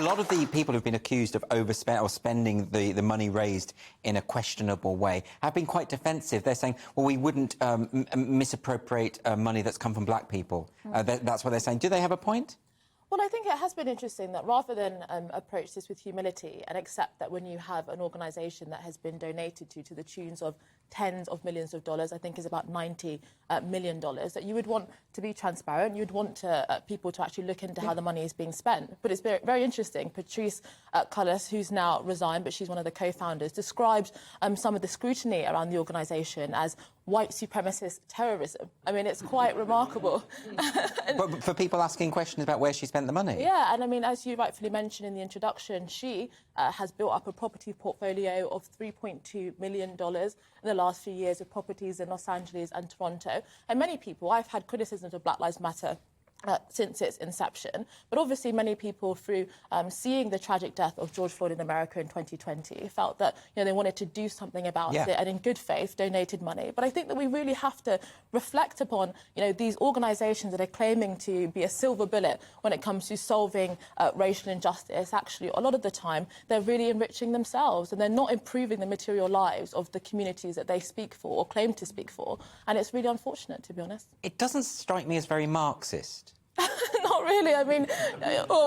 a lot of the people who've been accused of overspend or spending the money raised in a questionable way have been quite defensive. They're saying, well, we wouldn't misappropriate money that's come from black people. That's what they're saying. Do they have a point? Well, I think it has been interesting that rather than approach this with humility and accept that when you have an organisation that has been donated to the tunes of tens of millions of dollars, I think is about $90 million, that you would want to be transparent, you would want people to actually look into how the money is being spent. But it's very, very interesting. Patrisse Cullors, who's now resigned, but she's one of the co-founders, described some of the scrutiny around the organisation as white supremacist terrorism. I mean, it's quite remarkable. But for people asking questions about where she spent the money. Yeah, and I mean, as you rightfully mentioned in the introduction, she has built up a property portfolio of $3.2 million in the last few years of properties in Los Angeles and Toronto. And many people, I've had criticisms of Black Lives Matter since its inception. But obviously many people, through seeing the tragic death of George Floyd in America in 2020, felt that they wanted to do something about it and in good faith donated money. But I think that we really have to reflect upon these organisations that are claiming to be a silver bullet when it comes to solving racial injustice. Actually, a lot of the time, they're really enriching themselves and they're not improving the material lives of the communities that they speak for or claim to speak for. And it's really unfortunate, to be honest. It doesn't strike me as very Marxist. Not really. I mean,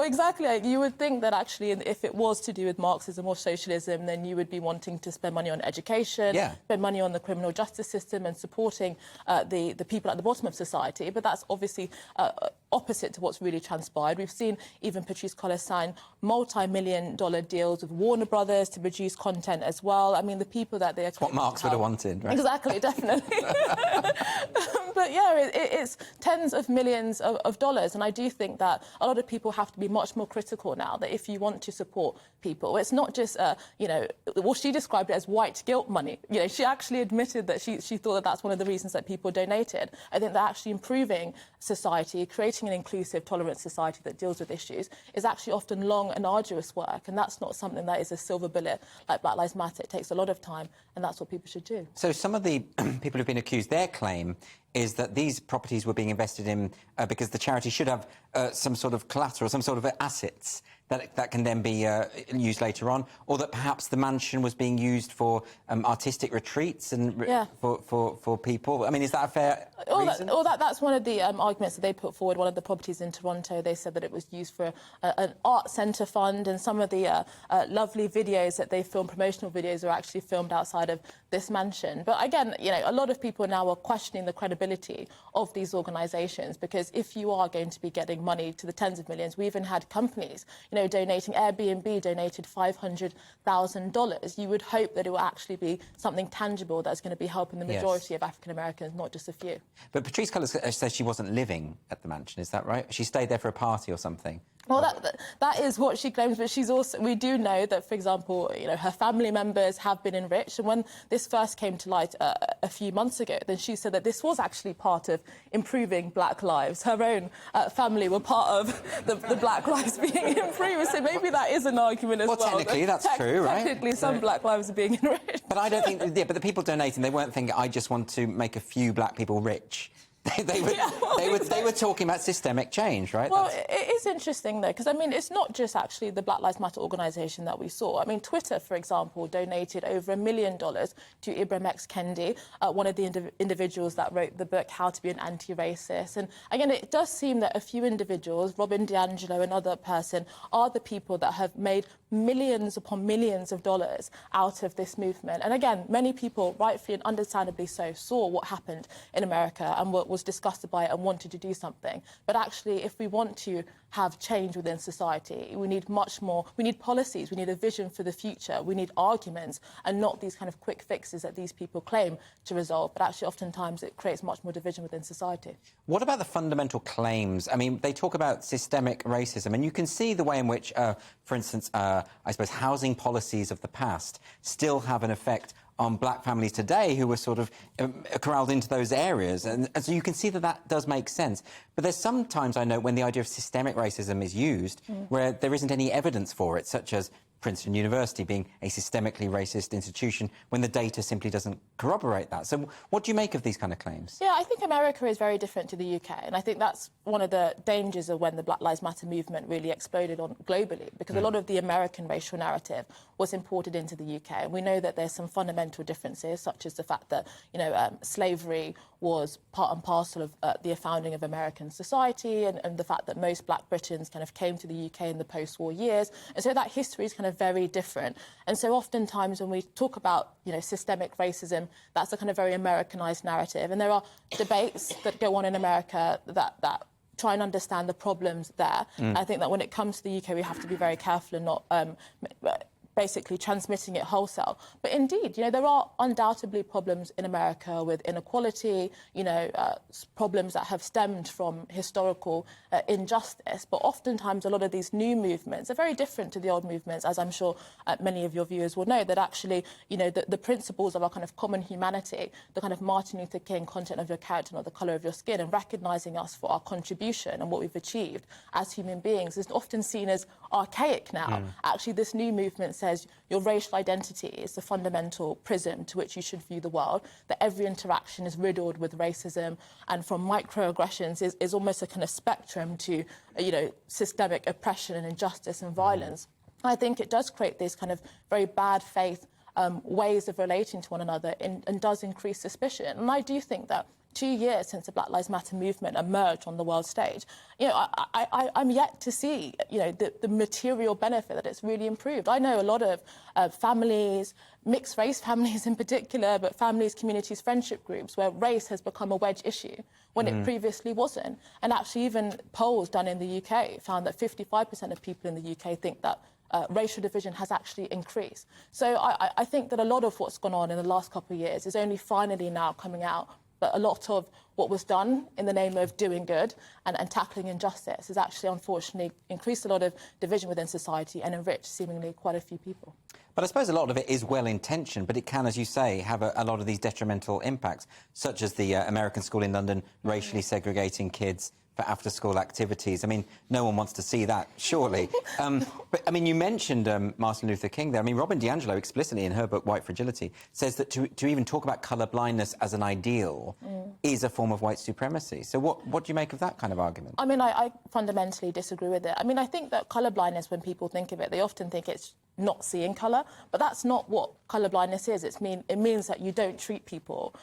exactly. You would think that actually, if it was to do with Marxism or socialism, then you would be wanting to spend money on education, spend money on the criminal justice system and supporting the people at the bottom of society. But that's obviously opposite to what's really transpired. We've seen even Patrisse Cullors sign multi-million-dollar deals with Warner Brothers to produce content as well. I mean, the people that they are... What Marx would have wanted, right? Exactly, definitely. But yeah, it's tens of millions of dollars. And I do think that a lot of people have to be much more critical now, that if you want to support people, it's not just, well, she described it as white guilt money. She actually admitted that she thought that that's one of the reasons that people donated. I think that actually improving society, creating an inclusive, tolerant society that deals with issues is actually often long and arduous work. And that's not something that is a silver bullet like Black Lives Matter. It takes a lot of time, and that's what people should do. So some of the people who've been accused, their claim is that these properties were being invested in because the charity should have some sort of collateral, some sort of assets that can then be used later on, or that perhaps the mansion was being used for artistic retreats and for people. I mean, is that a fair reason? That's one of the arguments that they put forward. One of the properties in Toronto, they said that it was used for an art centre fund, and some of the lovely videos that they filmed, promotional videos, are actually filmed outside of this mansion. But again, a lot of people now are questioning the credibility of these organisations, because if you are going to be getting money to the tens of millions, we even had companies, donating. Airbnb donated $500,000. You would hope that it will actually be something tangible that's going to be helping the majority of African Americans, not just a few. But Patrisse Cullors says she wasn't living at the mansion. Is that right? She stayed there for a party or something. Well, that is what she claims, but she's also... We do know that, for example, her family members have been enriched, and when this first came to light a few months ago, then she said that this was actually part of improving black lives. Her own family were part of the black lives being improved, so maybe that is an argument as well. Well, technically, that's true, right? Technically, some black lives are being enriched. But I don't think... but the people donating, they weren't thinking, I just want to make a few black people rich. They were talking about systemic change, right? Well, it is interesting, though, because, I mean, it's not just actually the Black Lives Matter organisation that we saw. I mean, Twitter, for example, donated over $1 million to Ibram X. Kendi, one of the individuals that wrote the book How to Be an Anti-Racist. And, again, it does seem that a few individuals, Robin DiAngelo, another person, are the people that have made millions upon millions of dollars out of this movement. And, again, many people, rightfully and understandably so, saw what happened in America and was disgusted by it and wanted to do something. But actually, if we want to have change within society, we need much more. We need policies, we need a vision for the future, we need arguments, and not these kind of quick fixes that these people claim to resolve. But actually, oftentimes, it creates much more division within society. What about the fundamental claims? I mean, they talk about systemic racism, and you can see the way in which, for instance, I suppose housing policies of the past still have an effect on black families today who were sort of corralled into those areas. And so you can see that that does make sense. But there's sometimes, I know, when the idea of systemic racism is used, where there isn't any evidence for it, such as Princeton University being a systemically racist institution when the data simply doesn't corroborate that. So what do you make of these kind of claims? Yeah, I think America is very different to the UK, and I think that's one of the dangers of when the Black Lives Matter movement really exploded globally, because a lot of the American racial narrative was imported into the UK, and we know that there's some fundamental differences, such as the fact that, slavery was part and parcel of the founding of American society, and the fact that most black Britons kind of came to the UK in the post-war years, and so that history is kind of very different. And so oftentimes when we talk about, systemic racism, that's a kind of very Americanized narrative, and there are debates that go on in America that try and understand the problems there. I think that when it comes to the UK, we have to be very careful and not basically transmitting it wholesale. But indeed, there are undoubtedly problems in America with inequality, problems that have stemmed from historical injustice. But oftentimes, a lot of these new movements are very different to the old movements, as I'm sure many of your viewers will know, that actually, the principles of our kind of common humanity, the kind of Martin Luther King content of your character, not the colour of your skin, and recognising us for our contribution and what we've achieved as human beings is often seen as archaic now. Actually, this new movement says your racial identity is the fundamental prism to which you should view the world, that every interaction is riddled with racism, and from microaggressions is almost a kind of spectrum to, systemic oppression and injustice and violence. I think it does create these kind of very bad faith ways of relating to one another and does increase suspicion. And I do think that 2 years since the Black Lives Matter movement emerged on the world stage, I'm yet to see, the material benefit that it's really improved. I know a lot of families, mixed race families in particular, but families, communities, friendship groups, where race has become a wedge issue when it previously wasn't. And actually even polls done in the UK found that 55% of people in the UK think that racial division has actually increased. So I think that a lot of what's gone on in the last couple of years is only finally now coming out. But a lot of what was done in the name of doing good and tackling injustice has actually, unfortunately, increased a lot of division within society and enriched seemingly quite a few people. But I suppose a lot of it is well-intentioned, but it can, as you say, have a lot of these detrimental impacts, such as the American school in London racially segregating kids for after-school activities. I mean, no one wants to see that, surely. But, I mean, you mentioned Martin Luther King there. I mean, Robin DiAngelo explicitly in her book, White Fragility, says that to even talk about colour blindness as an ideal is a form of white supremacy. So what do you make of that kind of argument? I mean, I fundamentally disagree with it. I mean, I think that colour blindness, when people think of it, they often think it's not seeing colour, but that's not what colour blindness is. It means that you don't treat people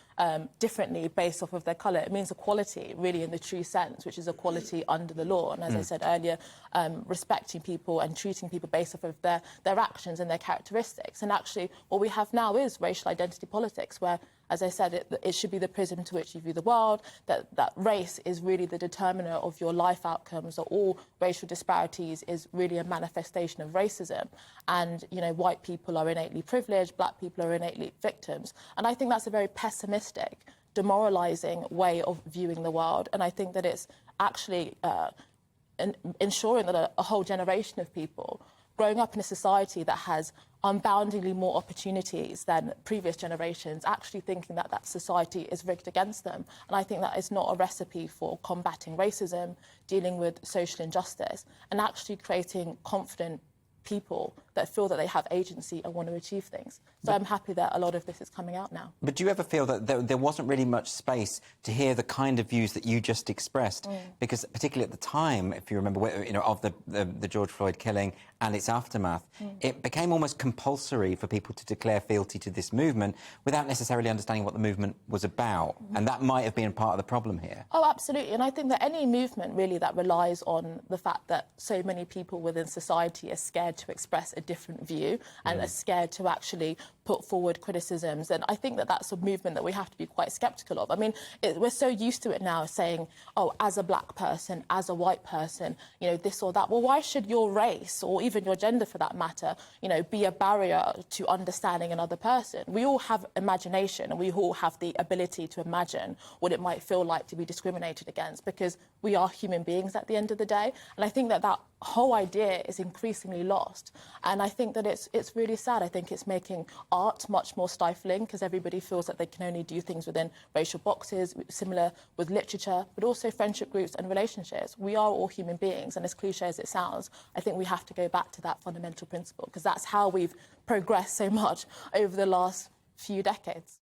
differently based off of their colour. It means equality, really, in the true sense, which is equality under the law. And as I said earlier, respecting people and treating people based off of their actions and their characteristics. And actually, what we have now is racial identity politics, where, as I said, it should be the prism to which you view the world, that race is really the determiner of your life outcomes, that all racial disparities is really a manifestation of racism. And, white people are innately privileged, black people are innately victims. And I think that's a very pessimistic, demoralising way of viewing the world. And I think that it's actually ensuring that a whole generation of people growing up in a society that has unboundedly more opportunities than previous generations, actually thinking that that society is rigged against them. And I think that is not a recipe for combating racism, dealing with social injustice, and actually creating confident people that feel that they have agency and want to achieve things. So I'm happy that a lot of this is coming out now. But do you ever feel that there wasn't really much space to hear the kind of views that you just expressed? Because particularly at the time, if you remember, of the George Floyd killing and its aftermath, it became almost compulsory for people to declare fealty to this movement without necessarily understanding what the movement was about. And that might have been part of the problem here. Oh, absolutely. And I think that any movement, really, that relies on the fact that so many people within society are scared to express a different view and are scared to actually put forward criticisms. And I think that that's a movement that we have to be quite sceptical of. I mean, we're so used to it now, saying, oh, as a black person, as a white person, this or that. Well, why should your race, or even your gender for that matter, be a barrier to understanding another person? We all have imagination, and we all have the ability to imagine what it might feel like to be discriminated against, because we are human beings at the end of the day. And I think that that whole idea is increasingly lost. And I think that it's really sad. I think it's making our art much more stifling because everybody feels that they can only do things within racial boxes, similar with literature, but also friendship groups and relationships. We are all human beings, and as cliche as it sounds, I think we have to go back to that fundamental principle because that's how we've progressed so much over the last few decades.